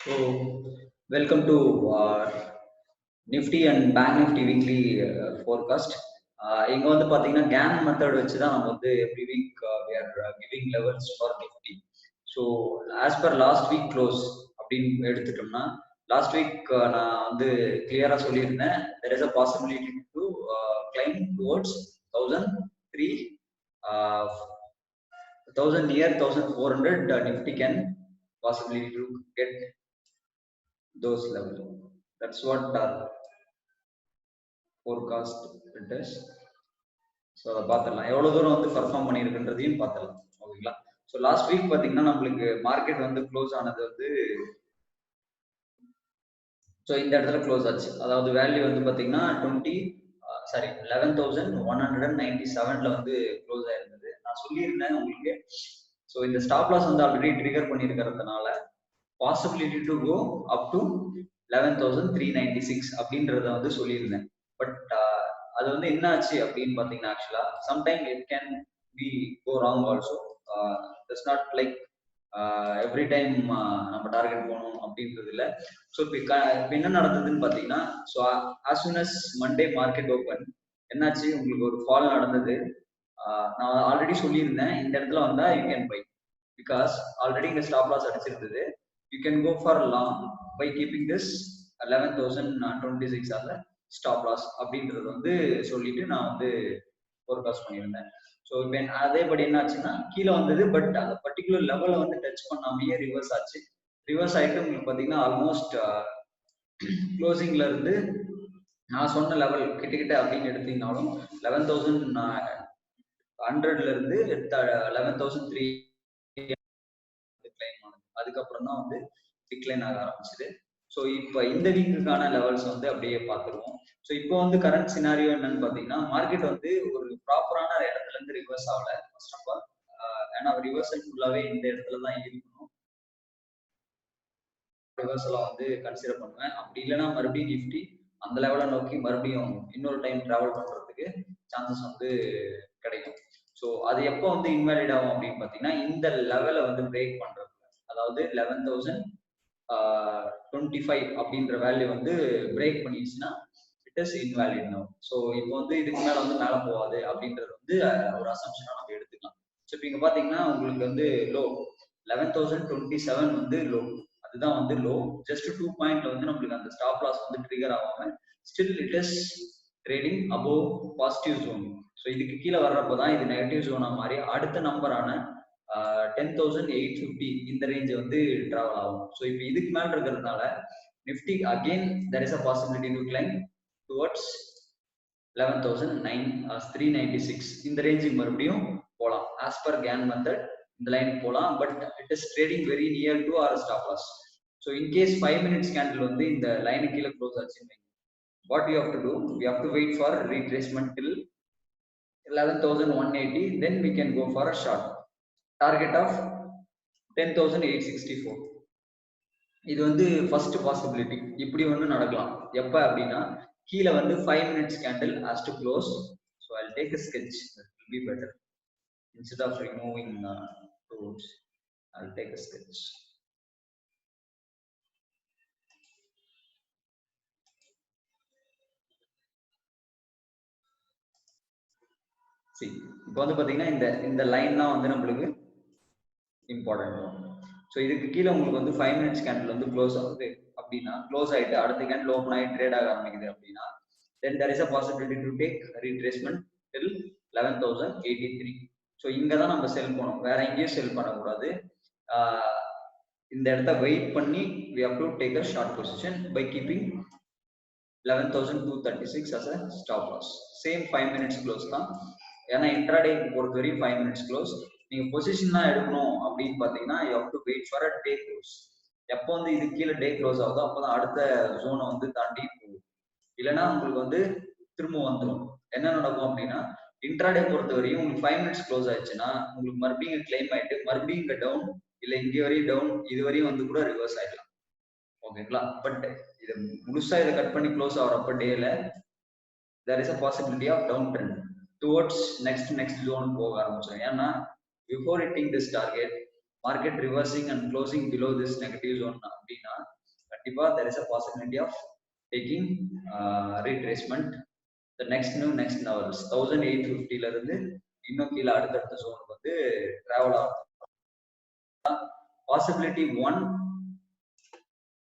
So, welcome to Nifty and Bank Nifty weekly forecast. இங்க வந்து பாத்தீங்கன்னா GAN method வச்சு தான் நம்ம வந்து every week we are giving levels for Nifty. So, as per last week close அப்படின்னு எடுத்துட்டோம்னா last week நான் வந்து கிளியரா சொல்லியிருந்தேன் there is a possibility to climb towards 1003 1000 near 1400 Nifty can possibly to get those levels. That's what our forecast it is. So அதை பார்த்துடலாம் எவ்வளவு தூரம் வந்து பர்ஃபார்ம் பண்ணியிருக்குன்றதையும் பார்த்துடலாம் ஓகேங்களா. ஸோ லாஸ்ட் வீக் பார்த்தீங்கன்னா நம்மளுக்கு மார்க்கெட் வந்து க்ளோஸ் ஆனது வந்து ஸோ இந்த இடத்துல க்ளோஸ் ஆச்சு. அதாவது வேல்யூ வந்து பார்த்தீங்கன்னா 11,197 வந்து க்ளோஸ் ஆயிருந்தது. நான் சொல்லியிருந்தேன் உங்களுக்கு. ஸோ இந்த ஸ்டாப் லாஸ் வந்து ஆல்ரெடி ட்ரிகர் பண்ணியிருக்கிறதுனால possibility to go up to 11,396 அப்படின்றத வந்து சொல்லியிருந்தேன். பட் அது வந்து என்ன ஆச்சு அப்படின்னு பார்த்தீங்கன்னா ஆக்சுவலா sometime it can be go wrong also. It's not like every time நம்ம டார்கெட் போகணும் அப்படின்றது இல்லை. ஸோ இப்போ என்ன நடந்ததுன்னு பார்த்தீங்கன்னா so as soon as Monday market open என்னாச்சு உங்களுக்கு ஒரு ஃபால் நடந்தது. நான் ஆல்ரெடி சொல்லியிருந்தேன் இந்த இடத்துல வந்தா you can buy because already இங்க ஸ்டாப் லாஸ் அடிச்சிருந்தது. You can go for long by keeping this 11,026 as a stop loss அப்படின்றது வந்து சொல்லிட்டு நான் வந்து ஃபோர்காஸ்ட் பண்ணியிருந்தேன். ஸோ இப்போ அதேபடி என்ன ஆச்சுன்னா கீழே வந்தது பட் அந்த பர்டிகுலர் லெவலை வந்து டச் பண்ணாமையே ரிவர்ஸ் ஆச்சு. ரிவர்ஸ் ஆகிட்டு உங்களுக்கு பார்த்தீங்கன்னா ஆல்மோஸ்ட் க்ளோசிங்ல இருந்து நான் சொன்ன லெவல் கிட்டக்கிட்ட அப்படின்னு எடுத்தீங்கனாலும் 11,100ல இருந்து 11,300 அதுக்கப்புறம் தான் வந்து டிக்ளைன் ஆக ஆரம்பிச்சது. ஸோ இப்போ இந்த வீக்குக்கான லெவல்ஸ் வந்து அப்படியே பார்த்துருவோம். ஸோ இப்போ வந்து கரண்ட் சினாரியோ என்னன்னு பார்த்தீங்கன்னா மார்க்கெட் வந்து ஒரு ப்ராப்பரான இடத்துல இருந்து ரிவர்ஸ் ஆகல ஃபர்ஸ்ட் ஆஃப் ஆல். ஏன்னா ரிவர்சல் ஃபுல்லாவே இந்த இடத்துல தான் இருக்கணும். ரிவர்சலா வந்து கன்சிடர் பண்ணுவேன். அப்படி இல்லைன்னா மறுபடியும் நிஃப்டி அந்த லெவலை நோக்கி மறுபடியும் இன்னொரு டைம் டிராவல் பண்றதுக்கு சான்சஸ் வந்து கிடைக்கும். ஸோ அது எப்போ வந்து இன்வாலிட் ஆகும் அப்படின்னு பார்த்தீங்கன்னா இந்த லெவலை வந்து பிரேக் பண்றது, அதாவது 11,025 அப்படின்ற வேல்யூ வந்து பிரேக் பண்ணிடுச்சுன்னா it is invalid now. So இப்போ வந்து இதுக்கு மேல வந்து மேல போகாது அப்படின்றது வந்து ஒரு அசம்ஷனா நம்ம எடுத்துக்கலாம். ஸோ இப்போ இங்க பாத்தீங்கன்னா உங்களுக்கு வந்து லோ 11,027 வந்து லோ, அதுதான் வந்து லோ. ஜஸ்ட் 2 பாயிண்ட்ல வந்து நம்மளுக்கு அந்த ஸ்டாப் லாஸ் வந்து ட்ரிகர் ஆகாம still it is trading above positive zone. So இதுக்கு கீழே வர்றப்பதான் இது நெகட்டிவ் ஜோனா மாதிரி அடுத்த நம்பரான 10,850 இந்த ரேஞ்ச் வந்து டிராவல் ஆகும். ஸோ இப்போ இதுக்கு மேல இருக்கிறதுனால Nifty again there is a possibility to climb towards 11,396 இந்த ரேஞ்சுக்கு மறுபடியும் போகலாம். ஆஸ் பர் GAN மெத்தட் இந்த லைனுக்கு போகலாம். But it is trading very near to our stop loss. So in case 5 minutes candle வந்து இந்த லைனுக்கு கீழே க்ளோஸ் ஆச்சுன்னு what you have to do, we have to wait for retracement till 11,180, then we can go for a short target of 10,864. இது வந்து first possibility. இப்படி ஒன்று நடக்கலாம் எப்ப அப்படின்னா கீழே வந்து 5 minutes candle has to close. So I'll take a sketch, that will be better instead of removing tools. I'll take a sketch. See, இப்போ வந்து பாத்தீங்கன்னா இந்த லைன் தான் வந்து நம்மளுக்கு இம்பார்ட்டன்ட். ஸோ இதுக்கு கீழே உங்களுக்கு வந்து 5 minutes கேண்டில் வந்து க்ளோஸ் ஆகுது அப்படின்னா க்ளோஸ் ஆகிட்டு அடுத்த கேண்டில் ஓப்பன் ஆகி ட்ரேட் ஆக ஆரம்பிக்குது அப்படின்னா தென் there is a possibility to take retracement till 11,083. So இங்கே தான் நம்ம செல் பண்ணணும், வேற எங்கேயும் செல் பண்ணக்கூடாது. இந்த இடத்த வெயிட் பண்ணி we have to take a short position by keeping 11,236 as a stop loss. Same 5 minutes close தான். ஏன்னா இன்ட்ராடே பொறுத்த வரைக்கும் 5 minutes க்ளோஸ். நீங்க பொசிஷன் தான் எடுக்கணும் அப்படின்னு பாத்தீங்கன்னா you have to wait for a day close. எப்போ வந்து இது கீழே டே க்ளோஸ் ஆகுதோ அப்பதான் அடுத்த ஜோனை வந்து தாண்டி போகும். இல்லைன்னா உங்களுக்கு வந்து திரும்ப வந்துடும். என்ன நடக்கும் அப்படின்னா இன்ட்ராடே பொறுத்த வரையும் உங்களுக்கு 5 minutes க்ளோஸ் ஆயிடுச்சுன்னா உங்களுக்கு மறுபடியும் கிளைம் ஆயிட்டு மறுபடியும் இங்க டவுன் இல்ல இங்க வரையும் டவுன் இது வரையும் வந்து கூட ரிவர்ஸ் ஆயிடலாம். ஓகேங்களா. பட் இதை முழுசா இதை கட் பண்ணி க்ளோஸ் ஆகிறப்ப டேல there is a possibility of down trend towards next zone போக ஆரம்பிச்சிடும். ஏன்னா before hitting this target market reversing and closing below this negative zone அப்படின்னா கண்டிப்பா there is a possibility of taking retracement the next levels 1850 ல இருந்து இன்னும் கீழே அடுத்தடுத்த ஜோனுக்கு வந்து டிராவல் ஆகும். பாசிபிலிட்டி 1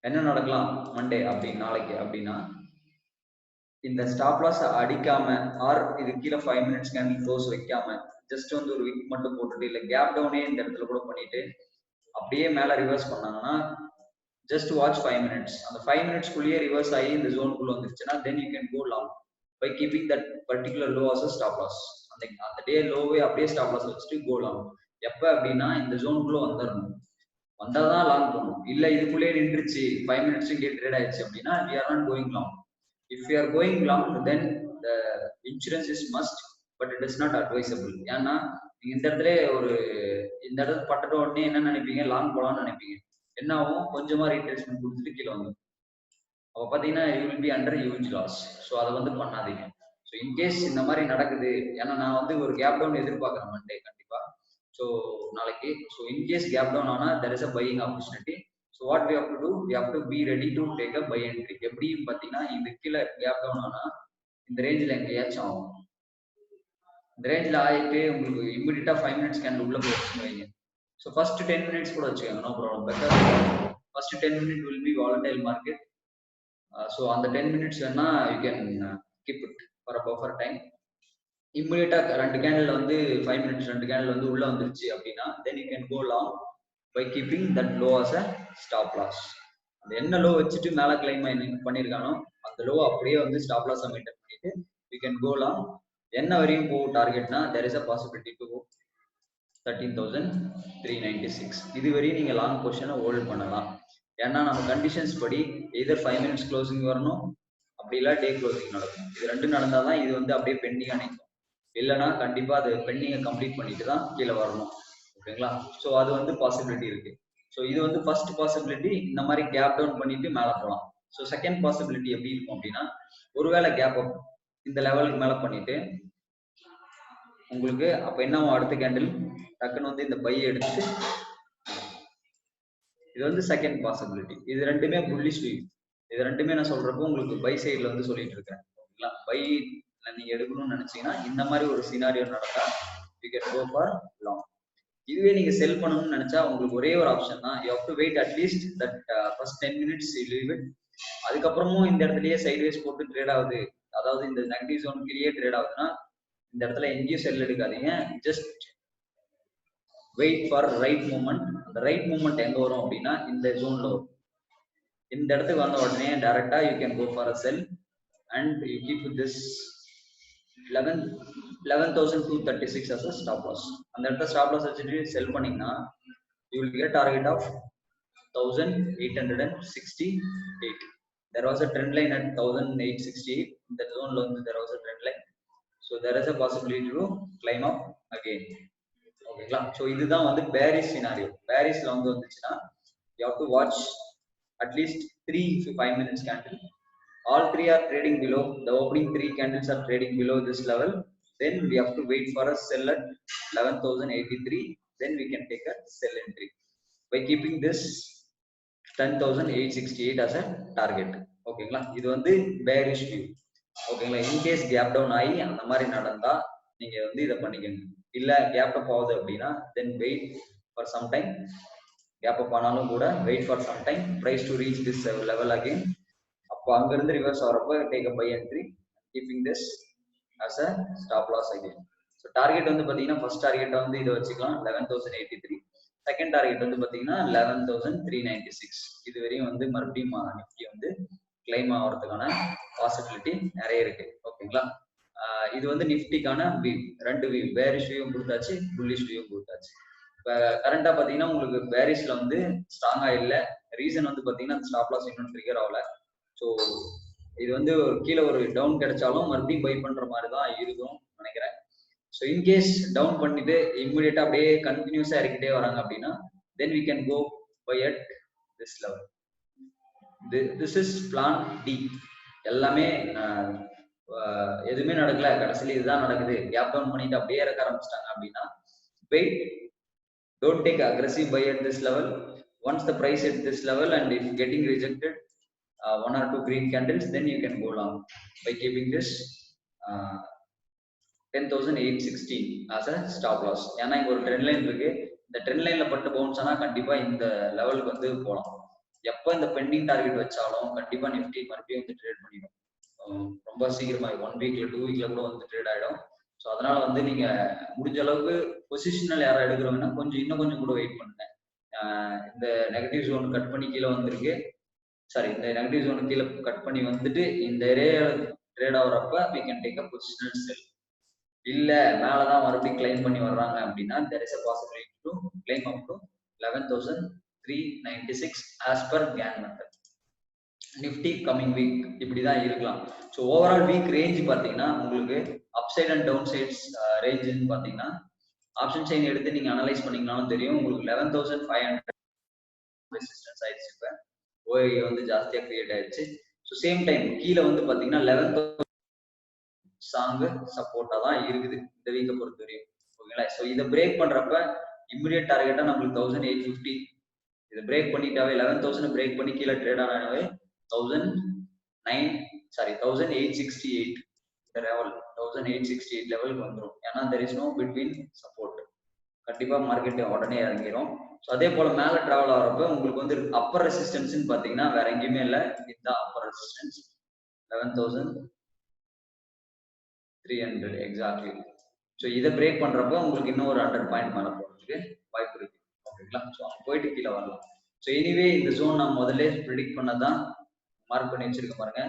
என்ன நடக்கலாம் மண்டே நாளைக்கு அப்படின்னா, இந்த ஸ்டாப் லாஸ் அடிக்காம ஆர் இது கீழே 5 மினிட்ஸ் கேண்டில் க்ளோஸ் வைக்காம ஜஸ்ட் வந்து ஒரு விக் மட்டும் போட்டுட்டு இல்ல கேப் டவுனே இந்த இடத்துல கூட பண்ணிட்டு அப்படியே மேல ரிவர்ஸ் பண்ணாங்கன்னா ஜஸ்ட் வாட்ச் 5 மினிட்ஸ். அந்த 5 மினிட்ஸ்க்குள்ளேயே ரிவர்ஸ் ஆகி இந்த ஜோனுக்குள்ள வந்துருச்சுன்னா then you can go long by keeping that particular low as stop loss. அந்த டே லோவே அப்படியே ஸ்டாப் லாஸ் வச்சுட்டு கோ லாங். எப்ப அப்படின்னா இந்த ஜோனுக்குள்ள வந்துடணும், வந்தாதான் லாங் போகணும். இல்ல இதுக்குள்ளேயே நின்றுச்சு 5 மினிட்ஸ் இங்கே ட்ரேட் ஆயிடுச்சு அப்படின்னா we are not going long. If we are going long then the insurance is must but it is not advisable. ஏன்னா நீங்க இந்த இடத்துல இந்த இடத்துல பட்டுட்ட உடனே என்ன நினைப்பீங்க, லாங் போலாம்னு நினைப்பீங்க. என்ன ஆகும், கொஞ்சமா ரீட்ரேஸ்மெண்ட் கொடுத்துட்டு கீழே வந்து அப்ப பாத்தீங்கன்னா you will be under huge loss. So அதை வந்து பண்ணாதீங்க. ஸோ இன்கேஸ் இந்த மாதிரி நடக்குது, ஏன்னா நான் வந்து ஒரு கேப் டவுன் எதிர்பார்க்குறேன் மண்டே கண்டிப்பா. ஸோ நாளைக்கு ஸோ இன்கேஸ் கேப் டவுன் ஆனா there is a buying opportunity. So what we have to do, we have to be ready to take a buy entry. எப்படி பார்த்தீங்கன்னா இது கீழே கேப் டவுன் ஆனா இந்த ரேஞ்சில் எங்கேயாச்சும் ஆகும். இந்த ரேஞ்சில் ஆகிட்டு உங்களுக்கு இம்மிடியட்டா 5 மினிட்ஸ் கேண்டில் உள்ள போய் வைங்க. ஸோ ஃபர்ஸ்ட் 10 மினிட்ஸ் கூட வச்சுக்கோங்க, no problem. Better first 10 minute will be volatile market. So அந்த 10 மினிட்ஸ் வேணா you can keep it for a buffer time. இம்மிடியட்டா 2 கேண்டில் வந்து 5 மினிட்ஸ் 2 கேண்டில் வந்து உள்ள வந்துருச்சு அப்படின்னா then you can go long by keeping that low as a stop loss. அந்த என்ன லோ வச்சுட்டு மேல கிளைம் பண்ணிருக்கானோ அந்த லோ அப்படியே வந்து ஸ்டாப் லாஸ் மெயின்டைன் பண்ணிட்டு யூ கேன் கோ லாங். என்ன வரையும் போகும் டார்கெட்னா there is a possibility to go 13,396. இது வரையும் நீங்க லாங் பொசிஷனை ஹோல்ட் பண்ணலாம். ஏன்னா நம்ம கண்டிஷன்ஸ் படி எதர் 5 மினிட்ஸ் க்ளோசிங் வரணும், அப்படி இல்ல டே க்ளோசிங் நடக்கும். இது ரெண்டும் நடந்தாதான் இது வந்து அப்படியே பெண்டிங்கா நிற்கும். இல்லைன்னா கண்டிப்பா அது பெண்டிங்கை கம்ப்ளீட் பண்ணிட்டு தான் கீழே வரணும். ஓகேங்களா? ஸோ அது வந்து பாசிபிலிட்டி இருக்கு. ஸோ இது வந்து ஃபர்ஸ்ட் பாசிபிலிட்டி, இந்த மாதிரி கேப் டவுன் பண்ணிட்டு மேலே போகலாம். ஸோ செகண்ட் பாசிபிலிட்டி எப்படி இருக்கும் அப்படின்னா, ஒருவேளை கேப் அப் இந்த லெவலுக்கு மேலே பண்ணிட்டு உங்களுக்கு அப்ப என்ன அடுத்த கேண்டில் டக்குன்னு வந்து இந்த பை எடுத்து இது வந்து செகண்ட் பாசிபிலிட்டி. இது ரெண்டுமே புல்லிஷ் வியூ. இது ரெண்டுமே நான் சொல்றப்போ உங்களுக்கு பை சைட்ல வந்து சொல்லிட்டு இருக்கேன். ஓகேங்களா? பை நீங்க எடுக்கணும்னு நினைச்சீங்கன்னா இந்த மாதிரி ஒரு சினாரியோ நடந்தா you can go for long. இதுவே நீங்க செல் பண்ணணும்னு நினைச்சா உங்களுக்கு ஒரே ஒரு ஆப்ஷன் தான், you have to wait at least that first 10 minutes you leave it. அதுக்கப்புறமும் இந்த இடத்துலயே சைட்வேஸ் போட்டு ட்ரேட் ஆகுது, அதாவது இந்த நெகட்டிவ் ஜோனுக்குள்ளேயே ட்ரேட் ஆகுதுன்னா இந்த இடத்துல எங்கேயும் செல் எடுக்காதீங்க. Just wait for right movement. அந்த ரைட் மூவ்மெண்ட் எங்க வரும் அப்படின்னா இந்த ஜோன்ல வரும். இந்த இடத்துக்கு வந்த உடனே டைரக்டா you can go for a sell and you keep this 11,236 as a stop loss. அந்த இடத்துல ஸ்டாப் லாஸ் வச்சுட்டு செல் பண்ணீங்கன்னா you will get a target of 1,868. there was a trend line at 1,868. இந்த ஜோன்ல வந்து there was a trend line, so there is a possibility to climb up again. ஓகேங்களா? So இதுதான் வந்து பேரிஸ் சினாரியோ. பேரிஸ்ல வந்து வந்துச்சுன்னா you have to watch at least 3 5 minutes candle. All three are trading below, the opening 3 candles are trading below this level. Then we have to wait for a sell at 11,083. Then we can take a sell entry by keeping this 10,868 as a target. ஓகேங்களா? இது வந்து bearish view. ஓகேங்களா? In case gap down ஆகி அந்த மாதிரி நடந்தா நீங்க வந்து இதை பண்ணிக்கங்க. இல்ல கேப் அப் ஆகுது அப்படின்னா then wait for some time. Gap up ஆனாலும் கூட wait for some time, price to reach this level again. அப்போ அங்கிருந்து ரிவர்ஸ் ஆகிறப்போ take a buy entry, keeping this as a stop loss again. So target வந்து பார்த்தீங்கன்னா first டார்கெட்டை வந்து இதை வச்சுக்கலாம் 11,083. செகண்ட் டார்கெட் வந்து பார்த்தீங்கன்னா 11,396. இது வரையும் வந்து மறுபடியும் நிஃப்டி வந்து கிளைம் ஆகிறதுக்கான பாசிபிலிட்டி நிறைய இருக்கு. ஓகேங்களா? இது வந்து நிஃப்டிக்கான வியூ. ரெண்டு வியூ, பேரிஷ் வியூவும் கொடுத்தாச்சு, புல்லிஷ் வியூவும் கொடுத்தாச்சு. இப்போ கரண்டா பார்த்தீங்கன்னா உங்களுக்கு பேரிஷ்ல வந்து ஸ்ட்ராங்கா இல்லை. ரீசன் வந்து பார்த்தீங்கன்னா அந்த ஸ்டாப் லாஸ் இன்னும் ட்ரிகர் ஆகல. ஸோ இது வந்து கீழே ஒரு டவுன் கிடைச்சாலும் மறுபடியும் பை பண்ற மாதிரி தான் இருக்கும் நினைக்கிறேன். ஸோ இன்கேஸ் டவுன் பண்ணிட்டு இம்மிடியட்டா அப்படியே கண்டினியூஸா இறக்கிட்டே வராங்க அப்படின்னா then we can go buy at this level. This is plan D. எல்லாமே எதுவுமே நடக்கல, கடைசியில் இதுதான் நடக்குது, கேப் டவுன் பண்ணிட்டு அப்படியே இறக்க ஆரம்பிச்சிட்டாங்க அப்படின்னா wait Don't take aggressive buy at this level. Once the price at this level and if getting rejected, one or two green candles, then you can go long by keeping this 10,816 as a stop loss. ஏன்னா இங்க ஒரு trend line இருக்கு, இந்த trend லைன்ல பட்டு bounce ஆனா கண்டிப்பா இந்த லெவலுக்கு வந்து போகலாம். எப்போ இந்த பெண்டிங் டார்கெட் வச்சாலும் கண்டிப்பா நிஃப்டி மறுபடியும் வந்து ட்ரேட் பண்ணிடும். ரொம்ப சீக்கிரமா 1 வீக்ல 2 வீக்ல கூட வந்து ட்ரேட் ஆயிடும். ஸோ அதனால வந்து நீங்க முடிஞ்ச அளவுக்கு பொசிஷனல் யாரா எடுக்கிறவங்கன்னா கொஞ்சம் இன்னும் கொஞ்சம் கூட வெயிட் பண்ணுங்க. இந்த நெகட்டிவ் ஜோன் கட் பண்ணி கீழே வந்திருக்கு, சாரி இந்த நெகட்டிவ் ஜோன் கீழே கட் பண்ணி வந்துட்டு இந்த ஏரியா ட்ரேட் ஆகுறப்ப we can take a positional sell. இல்ல மேலதான் மறுபடியும் கிளைம் பண்ணி வர்றாங்க அப்படின்னா there is a possibility to claim up to 11,396 as per GAN method. Nifty coming week இப்படிதான் இருக்கலாம். ஸோ ஓவரால் வீக் ரேஞ்ச் பாத்தீங்கன்னா உங்களுக்கு அப்சைட் அண்ட் டவுன் சைட்ஸ் ரேஞ்சுன்னு பாத்தீங்கன்னா ஆப்ஷன் செயின் எடுத்து நீங்க அனலைஸ் பண்ணீங்கன்னாலும் தெரியும் உங்களுக்கு 11,500 ரெசிஸ்டன்ஸ் ஆயிடுச்சு. இப்ப ஓஐ வந்து ஜாஸ்தியா கிரியேட் ஆயிடுச்சு. ஸோ சேம் டைம் கீழே வந்து பாத்தீங்கன்னா 11,000 சாங்கு சப்போர்ட்டா தான் இருக்குது இந்த வீக்கை பொறுத்த வரையும். ஓகேங்களா? ஸோ இதை பிரேக் பண்றப்ப இமிடியட் டார்கெட்டா நம்மளுக்கு 1,850. இதை பிரேக் பண்ணிட்டாவே 11,000 பிரேக் பண்ணி கீழே ட்ரேட் ஆனாவே 1,868 இந்த லெவல் 1,868 லெவலுக்கு வந்துடும். ஏன்னா there is no between support. கண்டிப்பா மார்க்கெட் உடனே இறங்கிடும். ஸோ அதே போல மேல டிராவல் ஆகிறப்ப உங்களுக்கு வந்து அப்பர் ரெசிஸ்டன்ஸ் பாத்தீங்கன்னா வேற எங்கேயுமே இல்லை, இதுதான் அப்பர் ரெசிஸ்டன்ஸ் 11,300 எக்ஸாக்ட்லி. ஸோ இதை பிரேக் பண்றப்ப உங்களுக்கு இன்னும் ஒரு 100 பாயிண்ட் மேல போறதுக்கு வாய்ப்பு இருக்கு. ஓகேங்களா? ஸோ அவங்க போயிட்டு கீழே வரலாம். ஸோ எனிவே இந்த ஜோன் நான் முதல்ல ப்ரிடிக்ட் பண்ணதான் மார்க் பண்ணி வச்சிருக்க பாருங்க.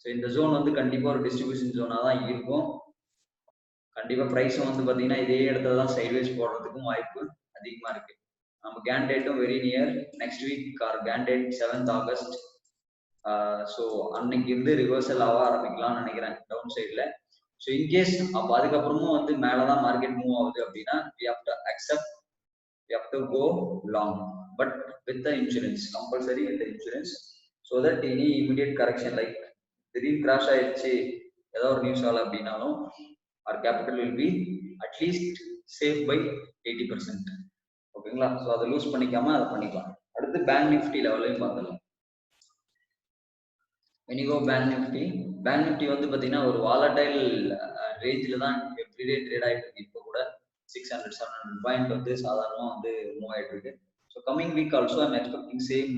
ஸோ இந்த ஜோன் வந்து கண்டிப்பா ஒரு டிஸ்ட்ரிபியூஷன் ஜோனா தான் இருக்கும். கண்டிப்பா பிரைஸும் வந்து பாத்தீங்கன்னா இதே இடத்துல தான் சைட்வேஸ் போடுறதுக்கும் வாய்ப்பு அதிகமா இருக்கு. நம்ம கேன் டேட்டும் very near, next week or கேன் டேட் 7th ஆகஸ்ட். ஸோ அன்னைக்கு இருந்து ரிவர்சல் ஆக ஆரம்பிக்கலாம்னு நினைக்கிறேன் டவுன் சைட்ல. ஸோ இன்கேஸ் அப்போ அதுக்கப்புறமும் வந்து மேலதான் மார்க்கெட் மூவ் ஆகுது அப்படின்னா we have to accept, we have to go long, but with the insurance, compulsory with the insurance, so that any immediate correction like திடீர்னு கிராஷ் ஆயிடுச்சு ஏதோ ஒரு நியூஸ் ஆகல அப்படின்னாலும் our capital will be at least safe by 80%. ஓகேங்களா? So அதை loose பண்ணிக்காம அதை பண்ணிக்கலாம். அடுத்து பேங்க் நிஃப்டி லெவலையும் பார்க்கலாம். வெனிகோ பேங்க் நிஃப்டி வந்து பாத்தீங்கன்னா ஒரு வாலடைல் ரேஞ்சில் தான் எவ்ரிடே ட்ரேட் ஆகிட்டு இருக்கு. இப்போ கூட 600-700 பாயிண்ட் வந்து சாதாரணமா வந்து மூவ் ஆயிட்டு இருக்கு. So coming week also I'm expecting same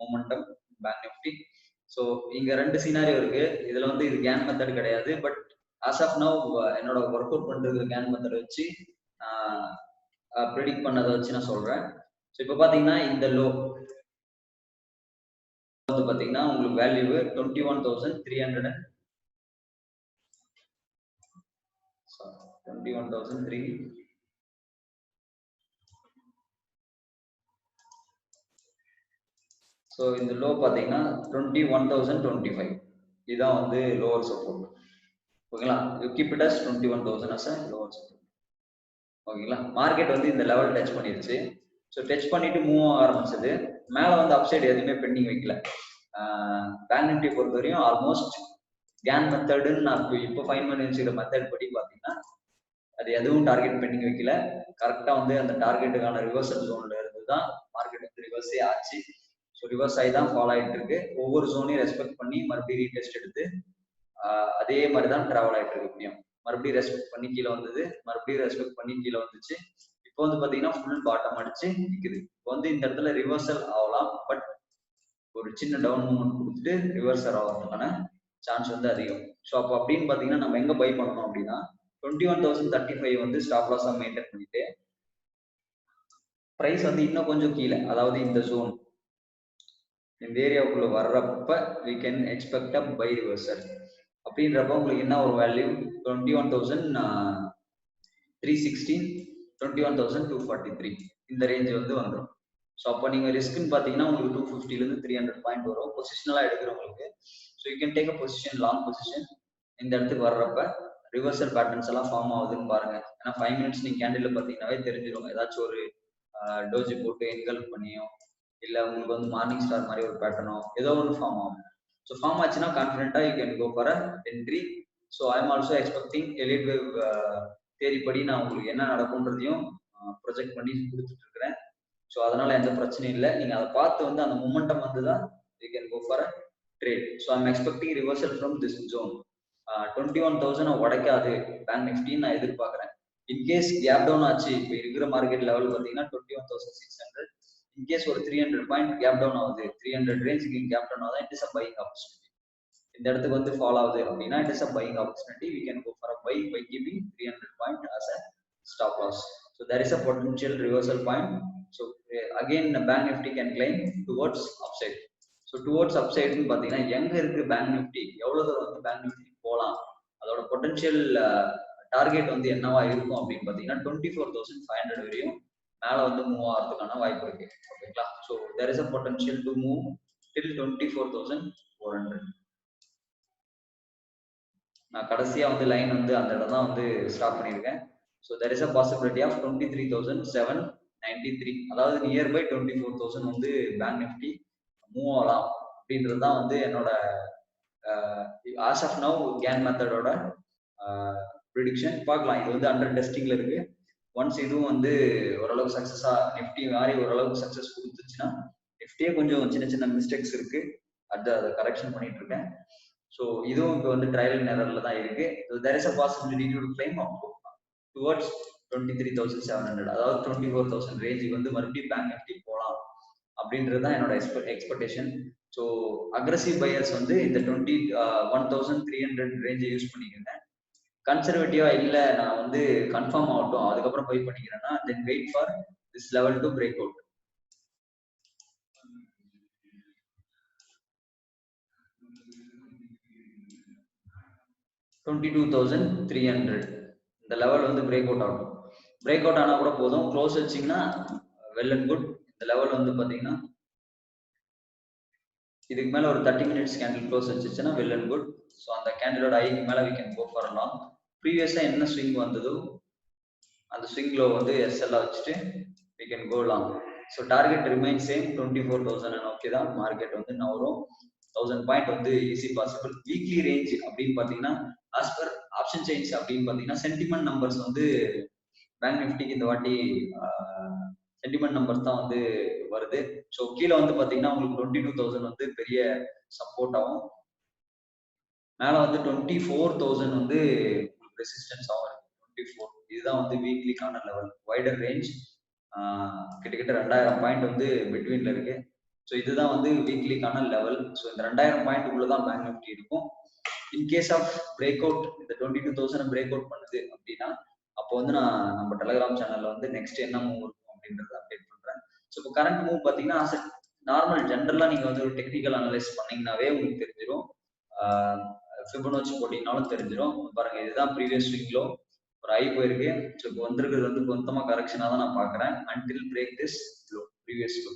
momentum bank Nifty. So இங்க ரெண்டு சினாரியோ இருக்கு. இதுல வந்து இது கேன் மெத்தட் கிடையாது, பட் ஆஸ் ஆஃப் நவ் என்னோட ஒர்க் அவுட் பண்றது கேன் மெத்தட் வச்சு ப்ரெடிக்ட் பண்ணதை வச்சு நான் சொல்றேன். ஸோ இப்போ பாத்தீங்கன்னா இந்த லோ வந்து பாத்தீங்கன்னா உங்களுக்கு வேல்யூ 21,300 21,300. ஸோ இந்த லோ பாத்தீங்கன்னா 21,025. இதுதான் வந்து லோவர் சப்போர்ட். ஓகேங்களா? You keep it as 21,000 as a lower support. ஓகேங்களா? மார்க்கெட் வந்து இந்த லெவல் டச் பண்ணிருச்சு. ஸோ டச் பண்ணிட்டு மூவ் ஆக ஆரம்பிச்சது. மேல வந்து அப்சைடு எதுவுமே பெண்டிங் வைக்கல. பேங்க் நிஃப்டி பொறுத்த வரையும் ஆல்மோஸ்ட் கேன் மெத்தடுன்னு நான் இப்போ ஃபைன் பண்ணி வச்சுக்கிற மெத்தட் படி பாத்தீங்கன்னா அது எதுவும் டார்கெட் பெண்டிங் வைக்கல. கரெக்டா வந்து அந்த டார்கெட்டுக்கான ரிவர்சல் ஜோன்ல இருந்து தான் மார்க்கெட் வந்து ரிவர்ஸே ஆச்சு. ஸோ ரிவர்ஸ் ஆகி தான் ஃபாலோ ஆயிட்டு இருக்கு. ஒவ்வொரு ஜோனையும் ரெஸ்பெக்ட் பண்ணி மறுபடியும் ரீடெஸ்ட் எடுத்து அதே மாதிரி தான் டிராவல் ஆயிட்டு இருக்கு. எப்படியும் மறுபடியும் ரெஸ்பெக்ட் பண்ணி கீழே வந்தது, மறுபடியும் ரெஸ்பெக்ட் பண்ணி கீழே வந்துச்சு. இப்போ வந்து பாத்தீங்கன்னா ஃபுல் பாட்டம் அடிச்சு நிக்குது. இப்போ வந்து இந்த இடத்துல ரிவர்சல் ஆகலாம், பட் ஒரு சின்ன டவுன் மூவ்மெண்ட் கொடுத்துட்டு ரிவர்சல் ஆகிறதுக்கான சான்ஸ் வந்து அதிகம். ஸோ அப்போ அப்படின்னு பாத்தீங்கன்னா நம்ம எங்க பை பண்ணணும் அப்படின்னா 21,035 வந்து ஸ்டாப் லாஸா மெயின்டைன் பண்ணிட்டு பிரைஸ் வந்து இன்னும் கொஞ்சம் கீழே, அதாவது இந்த ஜோன் இந்த ஏரியாவுக்குள்ள வர்றப்ப we can expect a buy reversal. அப்படின்றப்ப உங்களுக்கு என்ன ஒரு வேல்யூ 21,316 21,243 இந்த ரேஞ்ச் வந்து வந்துடும். ஸோ அப்போ நீங்க ரிஸ்க்னு பாத்தீங்கன்னா உங்களுக்கு 250 இருந்து 300 பாயிண்ட் வரும் பொசிஷனலா எடுக்கிறவங்களுக்கு. So you can take a position, long position. இந்த இடத்துக்கு வர்றப்ப ரிவர்சல் பேட்டர்ன்ஸ் எல்லாம் ஃபார்ம் ஆகுதுன்னு பாருங்க. ஏன்னா 5 மினிட்ஸ் நீங்க கேண்டில் பாத்தீங்கன்னாவே தெரிஞ்சிடும். ஏதாச்சும் ஒரு டோஜி போட்டு என்கல்ப் பண்ணியோ இல்ல உங்களுக்கு வந்து மார்னிங் ஸ்டார் மாதிரி ஒரு பேட்டர்னோ ஏதோ ஒன்று ஃபார்ம் ஆகும். ஸோ ஃபார்ம் ஆச்சுன்னா கான்ஃபிடென்ட்டா you can go for entry. So I am also expecting Elliott wave தேரிப்படி நான் உங்களுக்கு என்ன நடக்கும்ன்றதையும் ப்ரொஜெக்ட் பண்ணி கொடுத்துட்டு இருக்கிறேன். ஸோ அதனால எந்த பிரச்சனையும் இல்லை. நீங்க அதை பார்த்து வந்து அந்த மொமெண்டம் வந்து தான் you can go for a trade. So I'm expecting reversal from this zone. 21,000 உடைக்காது பேங்க் நிஃப்டின்னு நான் எதிர்பார்க்குறேன். இன்கேஸ் கேப் டவுன் ஆச்சு, இப்போ இருக்கிற மார்க்கெட் லெவல் பார்த்தீங்கன்னா 21,600. இன்கேஸ் ஒரு 300 பாயிண்ட் கேப் டவுன் ஆகுது, 300 ரேஞ்சுக்கு கேப் டவுன் ஆகுது, it is a buying opportunity. இந்த இடத்துக்கு வந்து ஃபாலோ ஆகுது அப்படின்னா it is a buying opportunity. We can go for a buy by keeping 300 point as a stop loss. So there is a potential reversal point. So again the bank nifty can climb towards upside. So towards upside னு பாத்தீங்கன்னா எங்க இருக்கு bank Nifty, எவ்வளவு தூரம் வந்து bank Nifty போகலாம், அதோட potential target வந்து என்னவா இருக்கும் அப்படின்னு பாத்தீங்கன்னா 24,500 வரையும் மேல வந்து மூவ் ஆகிறதுக்கான வாய்ப்பு இருக்கு. ஓகேங்களா? So there is a potential to move till 24,400. நான் கடைசியா வந்து லைன் வந்து அந்த இடம் தான் வந்து ஸ்டாப் பண்ணியிருக்கேன். So there is a possibility of 23,793, அதாவது நியர்பை 24,000 வந்து பேங்க் நிஃப்டி மூவ் ஆகலாம் அப்படின்றது தான் வந்து என்னோட ஆஸ் ஆஃப் நவ் கேன் மெத்தடோட ப்ரிடிக்ஷன். பார்க்கலாம், இது வந்து அண்டர் டெஸ்டிங்ல இருக்கு. ஒன்ஸ் இதுவும் வந்து ஓரளவுக்கு சக்சஸா நிஃப்டி மாதிரி ஓரளவுக்கு சக்சஸ் கொடுத்துச்சுன்னா, நிஃப்டியே கொஞ்சம் சின்ன சின்ன மிஸ்டேக்ஸ் இருக்கு, அதை கரெக்ஷன் பண்ணிட்டு இருக்கேன். ஸோ இதுவும் இப்போ வந்து ட்ரையல் அண்ட் எரர்ல தான் இருக்கு. There is a possibility to climb towards 23,700, அதாவது 24,000 ரேஞ்சுக்கு வந்து மறுபடியும் பேங்க் நிஃப்டி போகலாம் அப்படின்றது தான் என்னோட எக்ஸ்பெக்டேஷன். ஸோ அக்ரஸிவ் பையர்ஸ் வந்து இந்த 21,300 ரேஞ்சை யூஸ் பண்ணிக்கிறேன். கன்சர்வேட்டிவா இல்லை நான் வந்து கன்ஃபார்ம் ஆகட்டும் அதுக்கப்புறம் பை பண்ணிக்கிறேன்னா then wait for this level to break out. $22,300 இந்த லெவல் வந்து பிரேக் அவுட் ஆகும். பிரேக் அவுட் ஆனா கூட போதும், க்ளோஸ் வச்சிங்கன்னா வெல் அண்ட் குட். இந்த லெவல் வந்து பாத்தீங்கன்னா இதுக்கு மேல ஒரு 30 மினிட்ஸ் கேண்டில் க்ளோஸ் வச்சுச்சுன்னா வெல் அண்ட் குட். ஸோ அந்த கேண்டிலோட ஐக்கு மேல we can go for a long. ப்ரீவியஸா என்ன ஸ்விங் வந்ததோ அந்த ஸ்விங்ல வந்து எஸ்எல் வச்சுட்டு we can go long. So target remain same 24,000 okay தான். மார்க்கெட் வந்து நவரும் 1000 பாயிண்ட் வந்து ஈஸி பாசிபிள். வீக்லி ரேஞ்ச் அப்படின்னு பாத்தீங்கன்னா ஆஸ் பர் ஆப்ஷன் சேஞ்ச் அப்படின்னு பாத்தீங்கன்னா சென்டிமெண்ட் நம்பர்ஸ் வந்து பேங்க் நிஃப்டிக்கு இந்த வாட்டி சென்டிமெண்ட் நம்பர்ஸ் தான் வந்து வருது. ஸோ கீழே வந்து பாத்தீங்கன்னா உங்களுக்கு 22,000 வந்து பெரிய சப்போர்ட் ஆகும். மேல வந்து 24,000 வந்து ரெசிஸ்டன்ஸ் ஆகும். 24 இதுதான் வந்து வீக்லிக்கான லெவல். வைடர் ரேஞ்ச் கிட்டத்தட்ட 2000 பாயிண்ட் வந்து பிட்வீன்ல இருக்கு. ஸோ இதுதான் வந்து வீக்லிக்கான லெவல். ஸோ இந்த 2000 பாயிண்ட் உள்ளதான் பேங்க் நிஃப்டி இருக்கும். இன்கேஸ் ஆஃப் பிரேக் அவுட் இந்த 22,000 பிரேக் அவுட் பண்ணுது அப்படின்னா அப்போ வந்து நான் நம்ம டெலிகிராம் சேனல்ல வந்து நெக்ஸ்ட் என்ன மூவ் இருக்கும் அப்படின்றத அப்டேட் பண்றேன். ஸோ இப்போ கரண்ட் மூவ் பார்த்தீங்கன்னா நார்மல் ஜென்ரலா நீங்க வந்து ஒரு டெக்னிக்கல் அனலைஸ் பண்ணீங்கன்னாவே உங்களுக்கு தெரிஞ்சிடும். ஃபிபோனாச்சி போட்டீங்கனாலும் தெரிஞ்சிடும். பாருங்க, இதுதான் ப்ரீவியஸ் ஸ்விங்லோ ஒரு ஐ போயிருக்கு. ஸோ இப்போ வந்திருக்கிறது வந்து மொத்தமா கரெக்ஷனாக தான் நான் பாக்குறேன். Until break this low, previous low,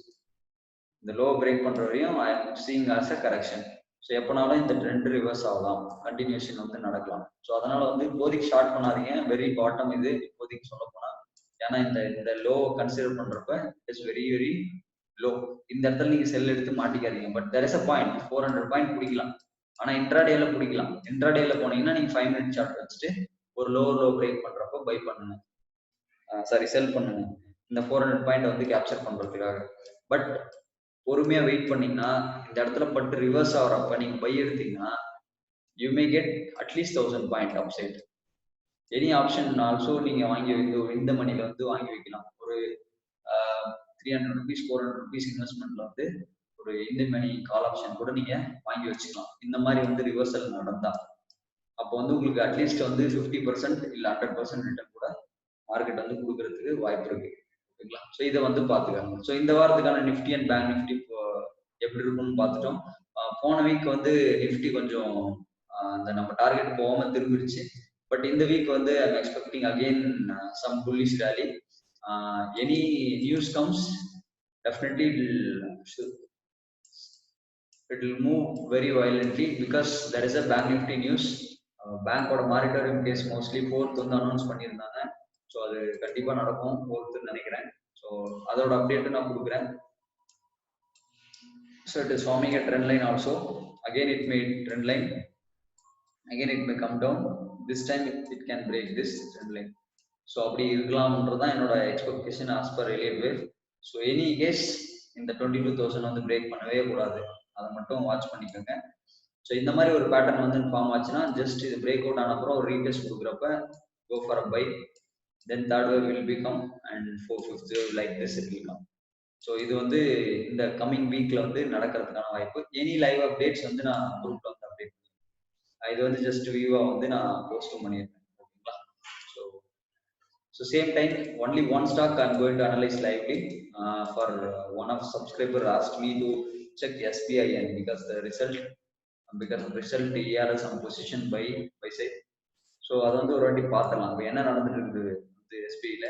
இந்த லோ பிரேக் பண்ற வரையும் I am seeing as a correction. So எப்போனாலும் இந்த ட்ரெண்ட் ரிவர்ஸ் ஆகலாம், கண்டினியூஷன் வந்து நடக்கலாம். ஸோ அதனால வந்து இப்போதைக்கு ஷார்ட் பண்ணாதீங்க. வெரி பாட்டம் இது இப்போதைக்கு சொல்ல போனா. ஏன்னா இந்த லோ கன்சிடர் பண்றப்ப இட்ஸ் வெரி வெரி லோ. இந்த இடத்துல நீங்க செல் எடுத்து மாட்டிக்காதீங்க. But there is a point 400 point பிடிக்கலாம். ஆனா இன்ட்ராடேல பிடிக்கலாம். இன்ட்ராடேல போனீங்கன்னா நீங்க 5 மினிட் சார்ட் வச்சுட்டு ஒரு லோ பிரேக் பண்றப்போ பை பண்ணுங்க, சாரி செல் பண்ணுங்க, இந்த 400 பாயிண்ட் வந்து கேப்சர் பண்றதுக்காக. பட் பொறுமையா வெயிட் பண்ணீங்கன்னா இந்த இடத்துல பட்டு ரிவர்ஸ் ஆகிறப்ப நீங்க பை எடுத்தீங்கன்னா you may get at least 1000 point up side. Any option also நீங்க வாங்கி இந்த மணில வந்து வாங்கி வைக்கலாம். ஒரு 300 ருபீஸ் 400 ருபீஸ் இன்வெஸ்ட்மெண்ட்ல வந்து ஒரு இந்தியன் மணி கால் ஆப்ஷன் கூட நீங்க வாங்கி வச்சுக்கலாம். இந்த மாதிரி வந்து ரிவர்சல் நடந்தா அப்போ வந்து உங்களுக்கு அட்லீஸ்ட் வந்து 50% இல்ல 100% ரிட்டர்ன் கூட மார்க்கெட் வந்து கொடுக்கறதுக்கு வாய்ப்பு இருக்கு. ஓகேங்களா? ஸோ இதை வந்து பாத்துக்காங்க. ஸோ இந்த வாரத்துக்கான நிஃப்டி அண்ட் பேங்க் நிஃப்டி எப்படி இருக்கும்னு பார்த்துட்டோம். போன வீக் வந்து நிஃப்டி கொஞ்சம் அந்த நம்ம டார்கெட் போகாம திரும்பிடுச்சு. பட் இந்த வீக் வந்து I'm expecting again some bullish rally. Any news comes definitely it will move very violently because there is a bank nifty news. பேங்கோட மானிட்டரிங் கேஸ் மோஸ்ட்லி 4th வந்து அனௌன்ஸ் பண்ணியிருந்தாங்க. ஸோ அது கண்டிப்பா நடக்கும் 4th நினைக்கிறேன். ஸோ அதோட அப்டேட் நான் கொடுக்குறேன். So it is forming a trend line also. Again it may trend line, again it may come down. This time it can break this trend line. So அப்படி இருக்கலாம்ன்றதான் என்னோட expectation as per Elliott wave. So any case இந்த 22,000 வந்து break பண்ணவே கூடாது, அதை மட்டும் watch பண்ணிக்கோங்க. ஸோ இந்த மாதிரி ஒரு பேட்டர்ன் வந்து ஃபார்ம் ஆச்சுன்னா ஜஸ்ட் இது பிரேக் அவுட் ஆன அப்புறம் ஒரு ரீடெஸ்ட் கொடுக்குறப்ப go for a buy, then third wave will become and fourth fifth wave like this it will come. So இது வந்து இந்த கம்மிங் வீக்ல வந்து நடக்கிறதுக்கான வாய்ப்பு. எனி லைவ் அப்டேட்ஸ் வந்து நான் குரூப்ல வந்து அப்டேட் பண்ணுவேன். இது வந்து ஜஸ்ட் வியூவா வந்து நான் போஸ்ட் பண்ணியிருக்கேன். ஓகேங்களா? So same time only one stock I'm going to analyze lively. For one of subscriber asked me to check SBI and because of result ERS some position by side. So அதை வந்து ஒரு வாட்டி பார்த்துடலாம் இப்போ என்ன நடந்துட்டு இருக்குது வந்து எஸ்பிஐல.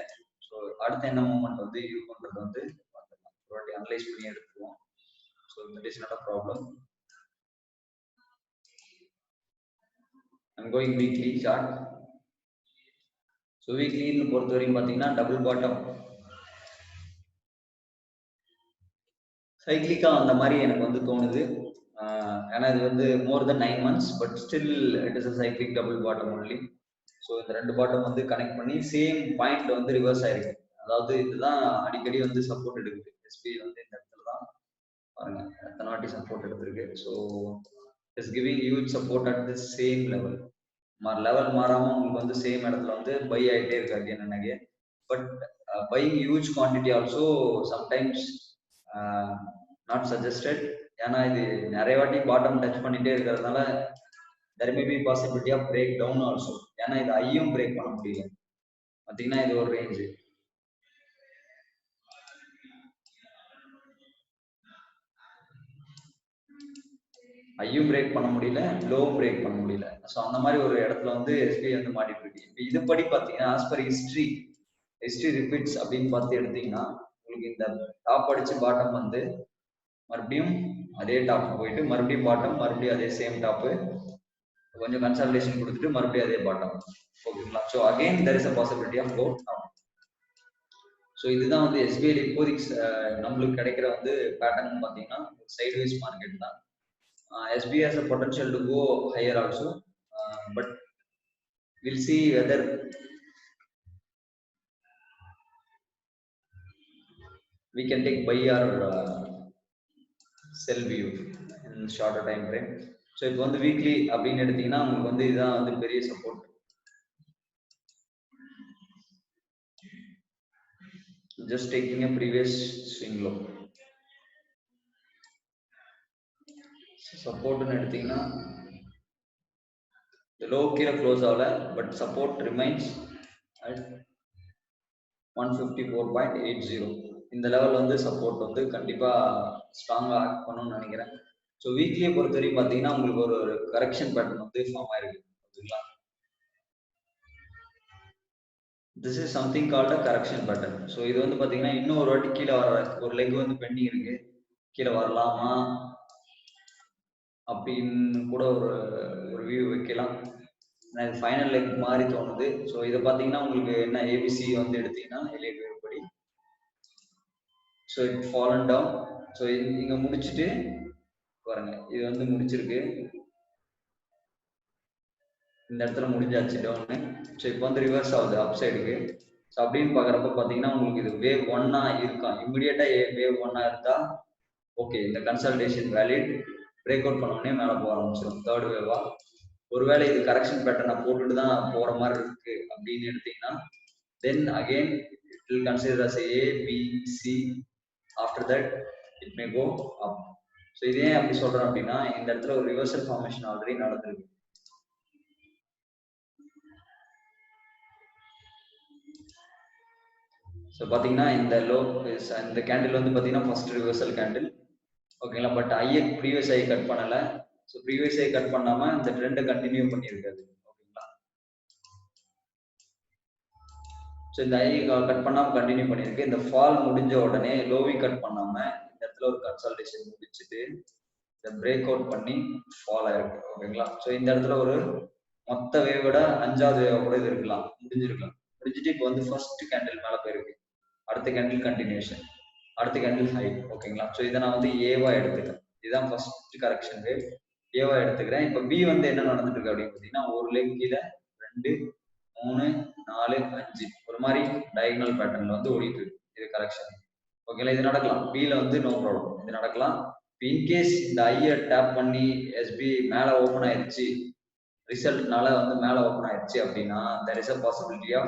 ஸோ அடுத்த என்ன மூமெண்ட் வந்து இருக்குன்றது வந்து பார்த்துடலாம், ஒரு வாட்டி அனலைஸ் பண்ணி எடுத்துக்குவோம். So that is not a problem. I'm going weekly chart. So வீக்லின்னு பொறுத்த வரைக்கும் பார்த்தீங்கன்னா டபுள் பாட்டம் சைக்ளிக்கா அந்த மாதிரி எனக்கு வந்து தோணுது. ஏன்னா இது வந்து மோர் தென் 9 months but still it is a cyclic double bottom only. So இந்த ரெண்டு பாட்டம் வந்து கனெக்ட் பண்ணி சேம் பாயிண்ட் வந்து ரிவர்ஸ் ஆயிருக்கு. அதாவது இதுதான் அடிக்கடி வந்து சப்போர்ட் எடுக்குது. எஸ்பிஐ வந்து இந்த இடத்துல தான் பாருங்க எத்தனை வாட்டி சப்போர்ட் எடுத்திருக்கு. So it's giving huge support at the same level. Level மாறாம உங்களுக்கு வந்து சேம் இடத்துல வந்து பை ஆகிட்டே இருக்கு again and again. But buying huge quantity also sometimes not suggested. ஏன்னா இது நிறைய வாட்டி பாட்டம் டச் பண்ணிட்டே இருக்கிறதுனால there may be possibility of break down also. ஏன்னா இது ஐயும் பிரேக் பண்ண முடியல. பார்த்தீங்கன்னா இது ஒரு ரேஞ்ச், ஐயும் பிரேக் பண்ண முடியல, லோவும் பிரேக் பண்ண முடியல. ஸோ அந்த மாதிரி ஒரு இடத்துல வந்து எஸ்பிஐ வந்து மாட்டிட்டு இருக்கு. இப்போ இதுபடி பார்த்தீங்கன்னா ஆஸ் பர் ஹிஸ்ட்ரி ரிப்பீட்ஸ் அப்படின்னு பார்த்து எடுத்தீங்கன்னா உங்களுக்கு இந்த டாப் அடிச்சு பாட்டம் வந்து மறுபடியும் அதே டாப் போயிட்டு மறுபடியும் பாட்டம், மறுபடியும் அதே சேம் டாப்பு, கொஞ்சம் கன்சல்டேஷன் கொடுத்துட்டு மறுபடியும் அதே பாட்டம். ஓகேங்களா? So again there is a possibility of go down. So இதுதான் வந்து எஸ்பிஐ இப்போதைக்கு நம்மளுக்கு கிடைக்கிற வந்து பேட்டர்ன் பார்த்தீங்கன்னா சைட்வேஸ் மார்க்கெட் தான். SBI has a potential to go higher also, but we'll see whether we can take buy or sell view in shorter time frame. So இப்போ வந்து வீக்லி அப்படின்னு எடுத்தீங்கன்னா உங்களுக்கு வந்து இதுதான் வந்து பெரிய support. Just taking a previous swing low. சப்போர்ட்னு எடுத்தீங்கன்னா the low கீழே க்ளோஸ் ஆகல, பட் சப்போர்ட் ரிமைன்ஸ் at 154.80. இந்த லெவல் வந்து சப்போர்ட் வந்து கண்டிப்பா ஸ்ட்ராங்கா ஆக்ட் பண்ணணும்னு நினைக்கிறேன். ஸோ வீக்லியை பொறுத்த வரைக்கும் பார்த்தீங்கன்னா உங்களுக்கு ஒரு கரெக்ஷன் பேட்டர்ன் வந்து ஃபார்ம் ஆயிருக்கு. ஓகேங்களா? This is something called a correction pattern. So இது வந்து பார்த்தீங்கன்னா இன்னும் ஒரு வாட்டி கீழே வர ஒரு லெக் வந்து பெண்டிங் இருக்கு, கீழே வரலாமா அப்படின்னு கூட ஒரு வியூ வைக்கலாம். எனக்கு ஃபைனல் லெக் மாதிரி தோணுது. ஸோ இதை பார்த்தீங்கன்னா உங்களுக்கு என்ன ஏபிசி வந்து எடுத்தீங்கன்னா எலியட் வேவ் படி so it fallen down. So இங்கே முடிச்சுட்டு பாருங்க இது வந்து முடிச்சிருக்கு, இந்த இடத்துல முடிஞ்சாச்சு டவுனு. ஸோ இப்போ வந்து ரிவர்ஸ் ஆகுது அப் சைடுக்கு. ஸோ அப்படின்னு பார்க்குறப்ப பார்த்தீங்கன்னா உங்களுக்கு இது வேவ் ஒன்னா இருக்கா, இமிடியேட்டா வேவ் ஒன்னா இருந்தா ஓகே இந்த கன்சல்டேஷன் வேலிட், பிரேக் அவுட் பண்ணோடனே மேலே போக ஆரம்பிச்சிடும் தேர்ட் வேவா. ஒருவேளை இது கரெக்ஷன் பேட்டர்னை போட்டுட்டு தான் போற மாதிரி இருக்கு அப்படின்னு எடுத்தீங்கன்னா then again it will consider as A B C. After that it may go up. So இதே அப்படி சொல்றேன் அப்படின்னா இந்த இடத்துல ஒரு ரிவர்சல் ஃபார்மேஷன் ஆல்ரெடி நடந்திருக்கு. ஸோ பார்த்தீங்கன்னா இந்த லோ இந்த கேண்டில் வந்து பார்த்தீங்கன்னா ஃபர்ஸ்ட் ரிவர்சல் கேண்டில். ஓகேங்களா? பட் ஐயை ப்ரீவியஸ் ஐ கட் பண்ணல. ஸோ ப்ரீவியஸ் ஐ கட் பண்ணாம இந்த ட்ரெண்டை கண்டினியூ பண்ணியிருக்காது. ஓகேங்களா? ஸோ இந்த ஐ கட் பண்ணாம கண்டினியூ பண்ணியிருக்கு. இந்த ஃபால் முடிஞ்ச உடனே லோவி கட் பண்ணாம இந்த இடத்துல ஒரு கன்சல்டேஷன் முடிச்சுட்டு இந்த பிரேக் அவுட் பண்ணி ஃபால் ஆயிருக்கு. ஓகேங்களா? ஸோ இந்த இடத்துல ஒரு மொத்த வேவோட 5வது வேவ கூட இது இருக்கலாம், முடிஞ்சிருக்கலாம். முடிஞ்சிட்டு இப்போ வந்து ஃபர்ஸ்ட் கேண்டில் மேலே போயிருக்கு, அடுத்த கேண்டில் கண்டினியூஷன், அடுத்த கேண்டில் ஹை. ஓகேங்களா? ஸோ இதை நான் வந்து ஏவா எடுத்துக்கிறேன். இதுதான் ஃபர்ஸ்ட் கரெக்ஷன் வேவ், ஏவா எடுத்துக்கிறேன். இப்போ பி வந்து என்ன நடந்துட்டு இருக்கு அப்படின்னு பார்த்தீங்கன்னா ஒரு லெக் கீழே 2 3 4 5 ஒரு மாதிரி டயகனல் பேட்டர்ன்ல வந்து ஓடிட்டு இருக்கு. இது கரெக்ஷன். ஓகேங்களா, இது நடக்கலாம். பில வந்து நோ ப்ராப்ளம், இது நடக்கலாம். இன்கேஸ் இந்த ஐயை டேப் பண்ணி எஸ்பி மேல ஓபன் ஆயிருச்சு, ரிசல்ட்னால வந்து மேல ஓபன் ஆயிருச்சு அப்படின்னா there is a possibility of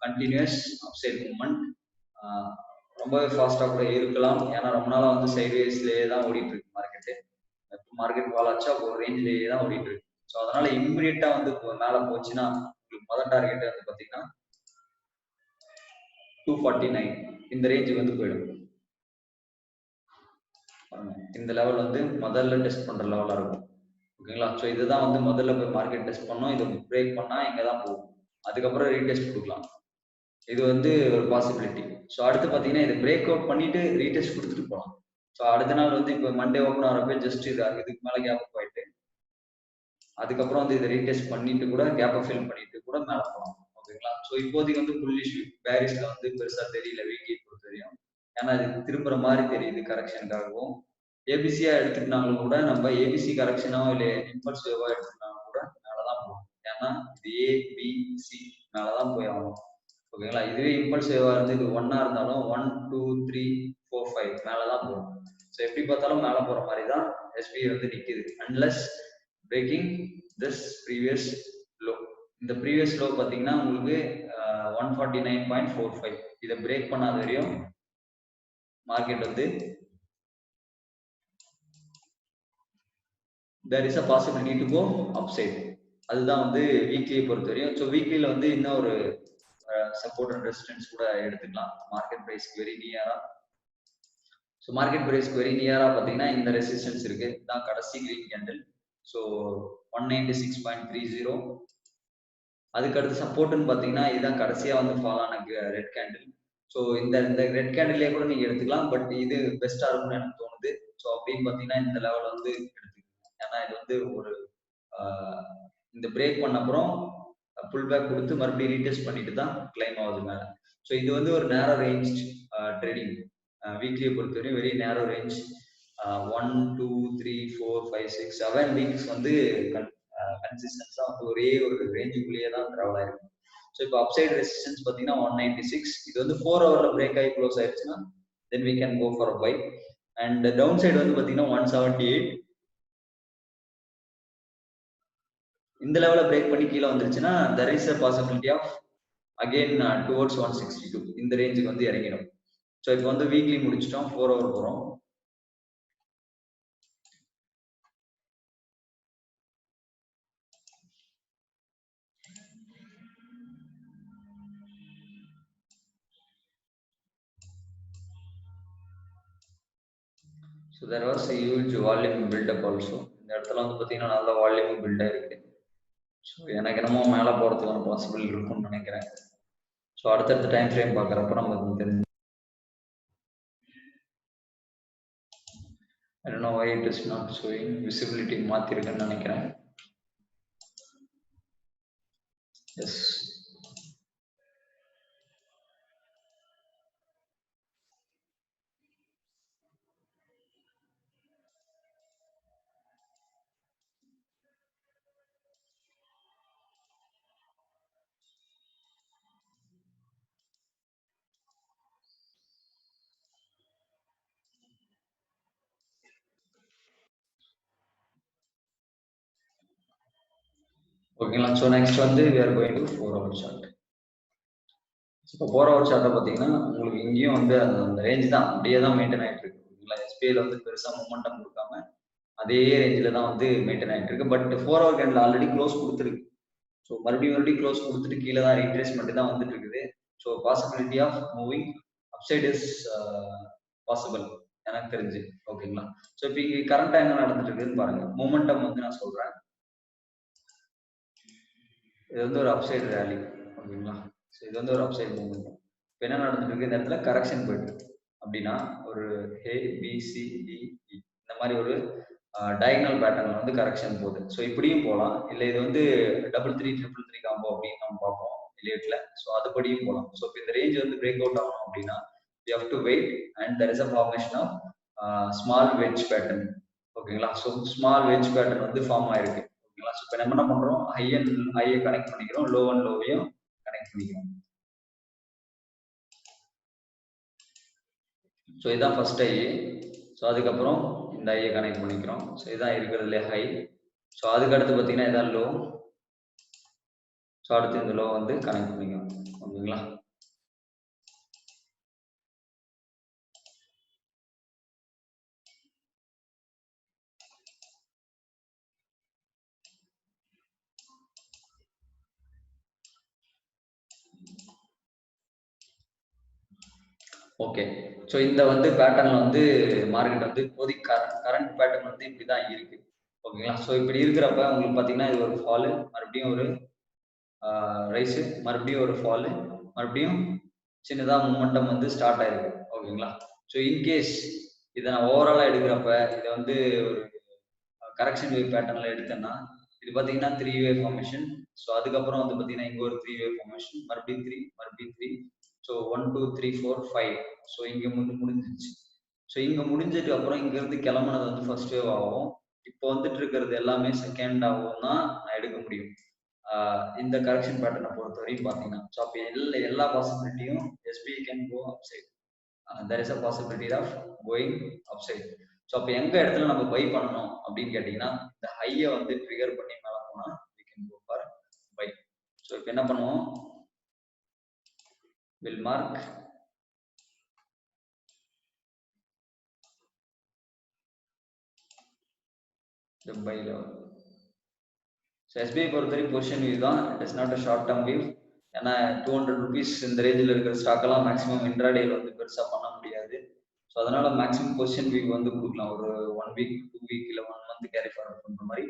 continuous upside movement. ரொம்பவே ஃபாஸ்டா கூட இருக்கலாம். ஏன்னா ரொம்ப நாளா வந்து சைட்வேஸ்லயே தான் ஓடிட்டு இருக்கு மார்க்கெட்டு. மார்க்கெட் ஃபால் ஆச்சா ஒரு ரேஞ்சிலேயே தான் ஓடிட்டு இருக்கு. ஸோ அதனால இம்மிடியட்டா வந்து மேல போச்சுன்னா உங்களுக்கு முதல் டார்கெட் வந்து பாத்தீங்கன்னா 249 இந்த ரேஞ்சுக்கு வந்து போயிடும். இந்த லெவல் வந்து முதல்ல டெஸ்ட் பண்ற லெவலா இருக்கும். ஓகேங்களா, ஸோ இதுதான் வந்து முதல்ல போய் மார்க்கெட் டெஸ்ட் பண்ணோம். இதை பிரேக் பண்ணா இங்க தான் போகும். அதுக்கப்புறம் ரீடெஸ்ட் கொடுக்கலாம். இது வந்து ஒரு பாசிபிலிட்டி. ஸோ அடுத்து பார்த்தீங்கன்னா இதை பிரேக் அவுட் பண்ணிட்டு ரீடெஸ்ட் கொடுத்துட்டு போகலாம். ஸோ அடுத்த நாள் வந்து இப்போ மண்டே ஓப்பன் ஆகிறப்ப ஜஸ்ட் இதுக்கு மேலே கேப் போயிட்டு அதுக்கப்புறம் வந்து இதை ரீடெஸ்ட் பண்ணிட்டு கூட கேப்பை ஃபில் பண்ணிட்டு கூட மேலே போகலாம். ஓகேங்களா, ஸோ இப்போதைக்கு வந்து புல்லிஷ் பேரிஸ்ல வந்து பெருசா தெரியல வீக்கை பொறுத்த வரையும். ஏன்னா இது திரும்புற மாதிரி தெரியுது கரெக்ஷனுக்காகவும். ஏபிசியா எடுத்துக்கிட்டாலும் கூட நம்ம ஏபிசி கரெக்ஷனோ இல்லை இம்பல்ஸ் வேவா எடுத்துக்கிட்டாலும் கூட மேலதான் போகும். ஏன்னா இது ஏபிசி மேலதான் போய் ஆகும். ஓகேங்களா, இதுவே இம்பல்ஸ் வேவா இருந்து இது ஒன்னா இருந்தாலும் 1 2 3 4 5 மேலதான் போகும். ஸோ எப்படி பார்த்தாலும் மேல போற மாதிரி தான் எஸ்பிஐ வந்து நிக்குது. Unless breaking this previous low. இந்த ப்ரீவியஸ் லோ பார்த்தீங்கன்னா உங்களுக்கு 149.45 இதை பிரேக் பண்ணாத வரையும் மார்க்கெட் வந்து there is a possibility to go upside. அதுதான் வந்து வீக்லியை பொறுத்த வரையும். ஸோ வீக்லியில வந்து இன்னும் ஒரு சப்போர்ட் அண்ட் ரெசிஸ்டன்ஸ் கூட எடுத்துக்கலாம் மார்க்கெட் பிரைஸ்க்கு வெரி நியரா. ஸோ மார்க்கெட் பிரைஸ்க்கு வெரி நியரா பார்த்தீங்கன்னா இந்த ரெசிஸ்டன்ஸ் இருக்கு, தான் கடைசி கிரீன் கேண்டில். ஸோ 196.30. அதுக்கு அடுத்து சப்போர்ட்னு பார்த்தீங்கன்னா இதுதான் கடைசியா வந்து ஃபால் ஆன ரெட் கேண்டில். ஸோ இந்த ரெட் கேண்டிலே கூட நீங்க எடுத்துக்கலாம், பட் இது பெஸ்டா இருக்கும்னு எனக்கு தோணுது. ஸோ அப்படின்னு பார்த்தீங்கன்னா இந்த லெவல் வந்து எடுத்துக்கலாம். ஏன்னா இது வந்து ஒரு இந்த பிரேக் பண்ண அப்புறம் புல் பேக் கொடுத்து மறுபடியும் ரீடெஸ்ட் பண்ணிட்டு தான் கிளைம் ஆகுது மேல. ஸோ இது வந்து ஒரு நேரோ ரேஞ்ச் ட்ரேடிங். வீக்லியை பொறுத்தவரையும் வெரி நேரோ ரேஞ்ச். 1 2 3 4 5 6 7 வீக்ஸ் வந்து கன்சிஸ்டன்ஸா வந்து ஒரே ஒரு ரேஞ்சுக்குள்ளேயே தான் டிராவல் ஆயிருக்கும். ஸோ இப்போ அப்சைட் ரெசிஸ்டன்ஸ் பார்த்தீங்கன்னா 196. இது வந்து 4 ஹவர்ல பிரேக் ஆகி க்ளோஸ் ஆயிடுச்சுன்னா then we can go for a buy. And down side வந்து பார்த்தீங்கன்னா 178. இந்த லெவல பிரேக் பண்ணி கீழே வந்துருச்சுன்னா there is a possibility of again towards 162 இந்த ரேஞ்சுக்கு வந்து இறங்கிடும். ஸோ இப்போ வந்து வீக்லி முடிச்சிட்டோம், 4 ஹவர் போறோம். So there was a huge volume build up also. இந்த இடத்துல வந்து பார்த்தீங்கன்னா நல்ல வால்யூம் பில்ட் ஆயிருக்கு. ஸோ எனக்கு என்னமோ மேலே போகிறதுக்கான பாசிபிள் இருக்கும்னு நினைக்கிறேன். ஸோ அடுத்தடுத்த டைம் ஃப்ரேம் பார்க்குறப்ப நமக்கு தெரிஞ்சு I don't know why it is not showing visibility மாத்திருக்குன்னு நினைக்கிறேன். எஸ், ஓகேங்களா. ஸோ நெக்ஸ்ட் வந்து we are going to 4 hour chart. இப்போ 4 hour chart பார்த்தீங்கன்னா உங்களுக்கு இங்கேயும் வந்து அந்த ரேஞ்ச் தான் அப்படியே தான் மெயின்டைன் ஆகிட்டு இருக்கு. ஓகேங்களா, எஸ்பிஐல வந்து பெருசாக மூமெண்டம் கொடுக்காம அதே ரேஞ்சில் தான் வந்து மெயின்டைன் ஆகிட்டு இருக்கு. But 4 hour candle already close கொடுத்துருக்கு. ஸோ மறுபடியும் க்ளோஸ் கொடுத்துட்டு கீழே தான் ரீட்ரேஸ்மெண்ட் தான் வந்துட்டு இருக்குது. So possibility of moving upside is possible எனக்கு தெரிஞ்சு. ஓகேங்களா, ஸோ இப்போ இங்கே கரண்டா என்ன நடந்துட்டு இருக்குதுன்னு பாருங்க. மூமெண்டம் வந்து நான் சொல்றேன், இது வந்து ஒரு அப்சைட் ரேலி. ஓகேங்களா, ஸோ இது வந்து ஒரு அப்சைட் மூமெண்டம். இப்போ என்ன நடந்துட்டு இருக்கு, இந்த இடத்துல கரெக்ஷன் போயிட்டு அப்படின்னா ஒரு ABCDE இந்த மாதிரி ஒரு டயகனல் பேட்டர்ன்ல வந்து கரெக்ஷன் போகுது. ஸோ இப்படியும் போகலாம், இல்லை இது வந்து 333 காம்போ அப்படின்னு நம்ம பார்ப்போம் லேட்ல. ஸோ அதுபடியும் போகலாம். ஸோ இப்போ இந்த ரேஞ்ச் வந்து பிரேக் அவுட் ஆகணும் அப்படின்னா we have to wait and there is a formation of small wedge pattern. ஓகேங்களா, ஸோ ஸ்மால் வெட்ஜ் பேட்டர்ன் வந்து ஃபார்ம் ஆயிருக்கு. ஓகேங்களா, ஸோ இப்போ நம்ம என்ன பண்றோம், ஹையை கனெக்ட் பண்ணிக்கிறோம், லோ அண்ட் லோவையும் கனெக்ட் பண்ணிக்கிறோம். ஸோ இதுதான் ஃபர்ஸ்ட் ஐ. ஸோ அதுக்கப்புறம் இந்த ஐயை கனெக்ட் பண்ணிக்கிறோம். ஸோ இதுதான் இருக்கிறதுலே ஹை. ஸோ அதுக்கு அடுத்து பார்த்தீங்கன்னா இதான் லோ. ஸோ அடுத்து இந்த லோ வந்து கனெக்ட் பண்ணிக்கிறோம். ஓகேங்களா? ஓகே. ஸோ இந்த வந்து பேட்டர்ன்ல வந்து மார்க்கெட் வந்து இப்போதைக்கு கரண்ட் பேட்டர்ன் வந்து இப்படிதான் இருக்கு. ஓகேங்களா? ஸோ இப்படி இருக்கிறப்ப உங்களுக்கு பார்த்தீங்கன்னா இது ஒரு ஃபாலு, மறுபடியும் ஒரு ரைஸு, மறுபடியும் ஒரு ஃபாலு, மறுபடியும் சின்னதாக மூமெண்டம் வந்து ஸ்டார்ட் ஆயிருக்கு. ஓகேங்களா? ஸோ இன்கேஸ் இதை நான் ஓவராலாக எடுக்கிறப்ப இதை வந்து ஒரு கரெக்ஷன் வேவ் பேட்டர்ன்ல எடுத்தேன்னா இது பார்த்தீங்கன்னா 3 வே ஃபார்மேஷன். ஸோ அதுக்கப்புறம் வந்து பார்த்தீங்கன்னா இங்கே ஒரு 3 வே ஃபார்மேஷன், மறுபடியும் 3, மறுபடியும் 3. ஸோ 1 2 3 4 5. ஸோ இங்கே முடிஞ்சிச்சு. ஸோ இங்கே முடிஞ்சதுக்கு அப்புறம் இங்கேருந்து கிளம்புனது வந்து ஃபர்ஸ்ட் வேவ் ஆகும். இப்போ வந்துட்டு இருக்கிறது எல்லாமே செகண்ட் ஆகும் தான் நான் எடுக்க முடியும் இந்த கரெக்ஷன் பேட்டர்னை பொறுத்த வரைக்கும் பார்த்தீங்கன்னா. ஸோ அப்போ எல்லா பாசிபிலிட்டியும் SBI can go up side. There is a possibility of going up side. So அப்போ எங்க இடத்துல நம்ம பை பண்ணணும் அப்படின்னு கேட்டீங்கன்னா இந்த ஹையை வந்து ட்ரிகர் பண்ணி மேலே போனா we can go for buy. So இப்போ என்ன பண்ணுவோம், will mark the buy level. So SBI பொறுத்தவரை பொசிஷன் வியூ தான், it is not a short term view. ஏன்னா 200 rupees இந்த ரேஞ்சில் இருக்கிற ஸ்டாக்கெல்லாம் மேக்ஸிமம் இன்ட்ராடேல வந்து பெருசாக பண்ண முடியாது. ஸோ அதனால மேக்ஸிமம் பொசிஷன் வியூ வந்து கொடுக்கலாம். ஒரு 1 வீக் 2 வீக் இல்லை 1 மந்த் கேரி ஃபார்வர்ட் பண்ற மாதிரி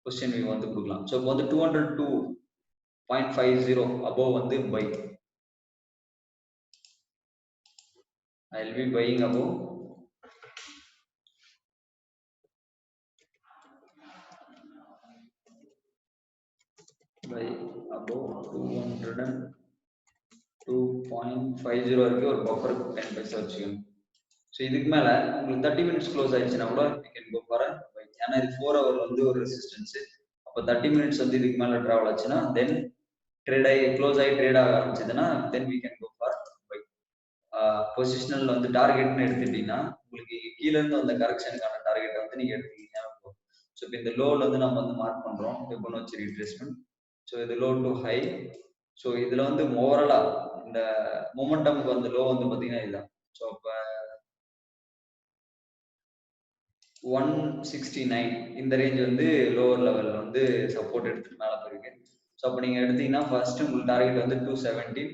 பொசிஷன் வியூ வந்து கொடுக்கலாம். ஸோ இப்போ வந்து 202.50 above வந்து by. I will be buying above by above 202.50 வரைக்கும் ஒரு பஃபர் 10 பைசா வச்சுக்கணும். ஸோ இதுக்கு மேல உங்களுக்கு 30 minutes க்ளோஸ் ஆயிடுச்சுன்னா கூட you can go for a buy. ஏன்னா இது 4 hour வந்து ஒரு ரெசிஸ்டன்ஸ். அப்போ 30 minutes வந்து இதுக்கு மேல டிராவல் ஆச்சுன்னா தென் ட்ரேட் ஆகி க்ளோஸ் ஆகி ட்ரேட் ஆக ஆரம்பிச்சதுன்னா தென் we can go for buy. Positional வந்து டார்கெட்னு எடுத்துட்டீங்கன்னா உங்களுக்கு கீழே இருந்து அந்த கரெக்ஷனுக்கான டார்கெட் வந்து நீங்க எடுத்துக்கிட்டீங்கன்னா போதும். ஸோ இப்போ இந்த லோல வந்து நம்ம வந்து மார்க் பண்றோம் ஃபிபோனாச்சி ரிட்ரேஸ்மென்ட். ஸோ இது லோ டு ஹை. ஸோ இதுல வந்து ஓவராலா இந்த மொமெண்டம்க்கு வந்து லோ வந்து பாத்தீங்கன்னா இதுதான். ஸோ அப்ப 169 இந்த ரேஞ்ச் வந்து லோவர் லெவல்ல வந்து சப்போர்ட் எடுத்துட்டு மேல போயிருக்கு. ஸோ அப்போ நீங்க எடுத்தீங்கன்னா ஃபர்ஸ்ட் உங்களுக்கு டார்கெட் வந்து 270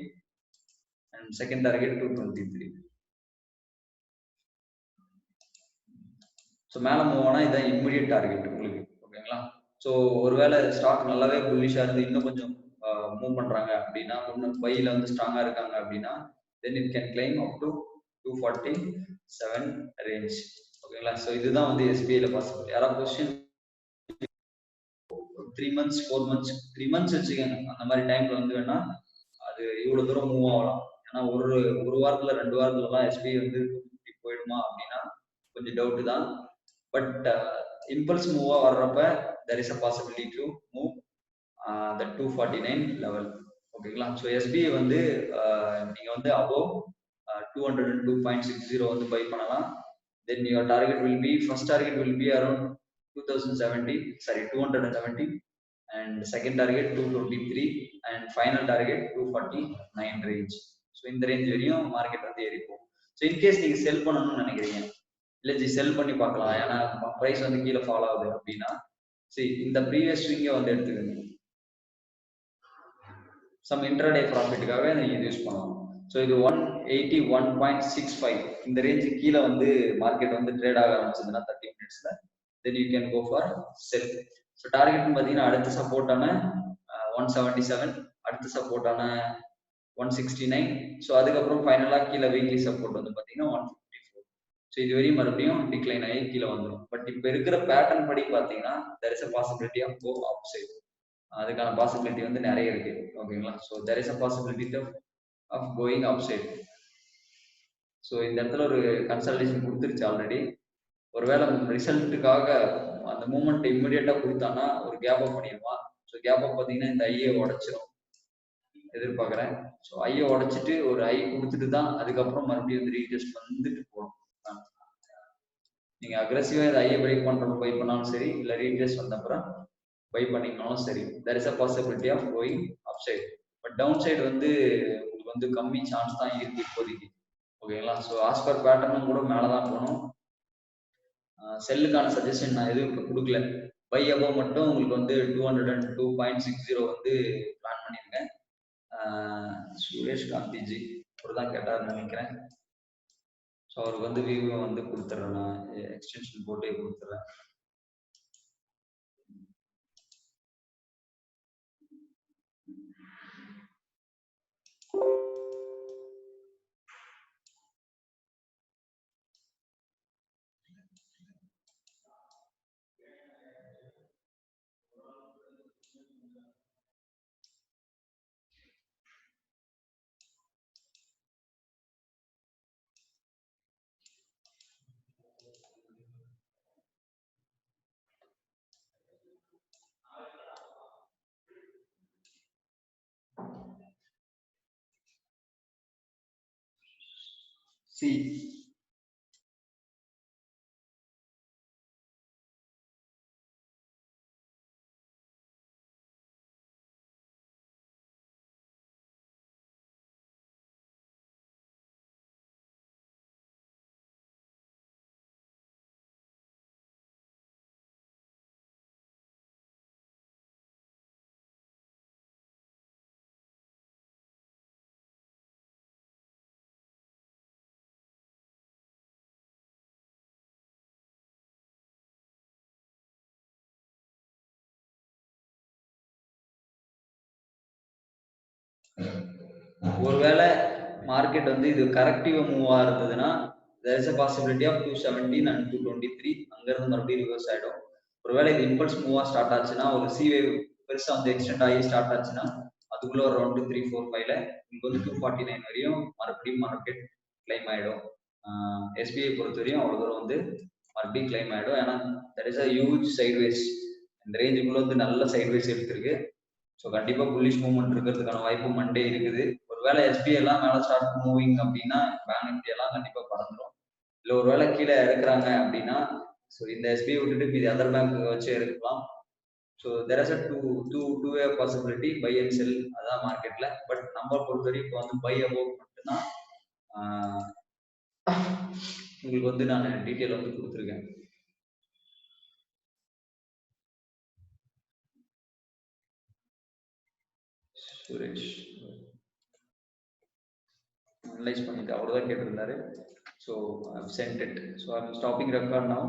அண்ட் செகண்ட் டார்கெட் 223. ஸோ மேலே மூவ் ஆனால் இதான் இம்மிடியட் டார்கெட் உங்களுக்கு. ஓகேங்களா? ஸோ ஒருவேளை ஸ்டாக் நல்லாவே புல்லிஷா இருந்து இன்னும் கொஞ்சம் மூவ் பண்றாங்க அப்படின்னா, இன்னும் பையில வந்து ஸ்ட்ராங்கா இருக்காங்க அப்படின்னா then it can claim up to 247 range. ஓகேங்களா? ஸோ இதுதான் வந்து எஸ்பிஐல பாசிபிள். யாராவது பொசிஷன் 3 months 4 months 3 months வச்சுக்கோங்க, அந்த மாதிரி டைம்ல வந்து வேணா அது இவ்வளவு தூரம் மூவ் ஆகலாம். ஏன்னா ஒரு வாரத்துல 2 வாரத்துலலாம் எஸ்பிஐ வந்து போயிடுமா அப்படின்னா கொஞ்சம் டவுட் தான். பட் இம்பல்ஸ் மூவா வர்றப்ப there is a possibility to move the 249 level. ஓகேங்களா? ஸோ எஸ்பிஐ வந்து நீங்க வந்து above 202.60 வந்து பை பண்ணலாம். then your target will be, first target will be around 270 and second target 223 and final target 249 range. So இந்த range வரையும் market வந்து ஏறி போகும். ஸோ இன்கேஸ் நீங்க செல் பண்ணணும்னு நினைக்கிறீங்க, இல்லை ஜி செல் பண்ணி பார்க்கலாம் ஏன்னா ப்ரைஸ் வந்து கீழே ஃபாலோ ஆகுது அப்படின்னா, சரி இந்த ப்ரீவியஸ் ஸ்விங்கை வந்து எடுத்துக்கோங்க. சம் இன்ட்ராடே ப்ராஃபிட்டுக்காக நீங்க யூஸ் பண்ணலாம். ஸோ இது 181.65 இந்த ரேஞ்சுக்கு கீழே வந்து மார்க்கெட் வந்து ட்ரேட் ஆக ஆரம்பிச்சதுன்னா 30 minutesல then you can go for sell. So டார்கெட்னு பார்த்தீங்கன்னா அடுத்த சப்போர்ட்டான 177, அடுத்த சப்போர்ட்டான 169. ஸோ அதுக்கப்புறம் ஃபைனலாக கீழே வீக்லி சப்போர்ட் வந்து பார்த்தீங்கன்னா 154. ஸோ இது வரையும் மறுபடியும் டிக்ளைன் ஆகி கீழே வந்துடும். பட் இப்போ இருக்கிற பேட்டர்ன் படி பார்த்தீங்கன்னா there is a possibility of go upside. அதுக்கான பாசிபிலிட்டி வந்து நிறைய இருக்கு. ஓகேங்களா? So there is a possibility of going upside. So இந்த இடத்துல ஒரு கன்சல்டேஷன் கொடுத்துருச்சு ஆல்ரெடி. ஒருவேளை ரிசல்ட்டுக்காக அந்த மூமெண்ட் இம்மிடியட்டா கொடுத்தானா ஒரு கேப் அப் பண்ணிடுவான். ஸோ கேப் அப் பார்த்தீங்கன்னா இந்த ஐஏ உடைச்சிடும். எதிர்பார்க்குறேன். ஸோ ஐயை உடைச்சிட்டு ஒரு ஐ கொடுத்துட்டு தான் அதுக்கப்புறம் மறுபடியும் வந்து ரீடெஸ்ட் வந்துட்டு போகணும். நீங்க அக்ரெசிவா இதை ஐயை பிரேக் பண்றப்ப பை பண்ணாலும் சரி, இல்லை ரீடெஸ்ட் வந்த அப்புறம் பை பண்ணிங்கனாலும் சரி, there is a possibility of going upside. But down side வந்து உங்களுக்கு வந்து கம்மி சான்ஸ் தான் இருக்கு இப்போதைக்கு. ஓகேங்களா? ஸோ ஆஸ் பர் பேட்டர்னும் கூட மேலே தான் போகணும். செல்லுக்கான சஜஷன் நான் எதுவும் இப்போ கொடுக்கல. பை அபவ் மட்டும் உங்களுக்கு வந்து 202.60 வந்து பிளான் பண்ணியிருக்கேன். சுரேஷ் காந்திஜி அவர் தான் கேட்டார்னு நினைக்கிறேன். ஸோ அவருக்கு வந்து வியூவை வந்து கொடுத்துட்றேன், நான் எக்ஸ்டென்ஷன் போட்டே கொடுத்துட்றேன். சி ஒருவேளை மார்க்கெட் வந்து இது கரெக்டிவா மூவ் ஆகுதுன்னா there is a possibility of 217 and 223 அங்கிருந்து மறுபடியும் ரிவர்ஸ் ஆயிடும். ஒருவேளை இது இம்பல்ஸ் மூவா ஸ்டார்ட் ஆச்சுன்னா, ஒரு சி வேவ் பெருசா வந்து எக்ஸ்டெண்ட் ஆகி ஸ்டார்ட் ஆச்சுன்னா, அதுக்குள்ள ஒரு 1 2 3 4 5ல உங்களுக்கு வந்து 249 வரையும் மறுபடியும் மார்க்கெட் கிளைம் ஆயிடும். எஸ்பிஐ பொறுத்த வரையும் அவ்வளவு தூரம் வந்து மறுபடியும் கிளைம் ஆயிடும். ஏன்னா there is a huge sideways, இந்த ரேஞ்சுக்குள்ள வந்து நல்ல சைட்வேஸ் எடுத்திருக்கு. ஸோ கண்டிப்பா புல்லிஷ் மூவ்மெண்ட் இருக்கிறதுக்கான வாய்ப்பு மண்டே இருக்குது. ஒருவேளை எஸ்பிஐ எல்லாம் மேலே ஸ்டார்ட் மூவிங் அப்படின்னா பேங்க் நிஃப்டி எல்லாம் கண்டிப்பா பறந்துடும். இல்லை ஒருவேளை கீழே இறக்குறாங்க அப்படின்னா, ஸோ இந்த எஸ்பிஐ விட்டுட்டு மீதி அதர் பேங்க் வச்சு எடுக்கலாம். So there is a two way possibility, buy and sell, அதான் மார்க்கெட்ல. பட் நம்ம பொறுத்தவரைக்கும் இப்போ வந்து பை அபோவ் மட்டும்தான் உங்களுக்கு வந்து நான் டீட்டெயில் வந்து கொடுத்துருக்கேன். சுரேஷ் அனலைஸ் பண்ணிட்டு அவர் தான் கேட்டிருந்தாரு. So I sent it. So I am stopping record now.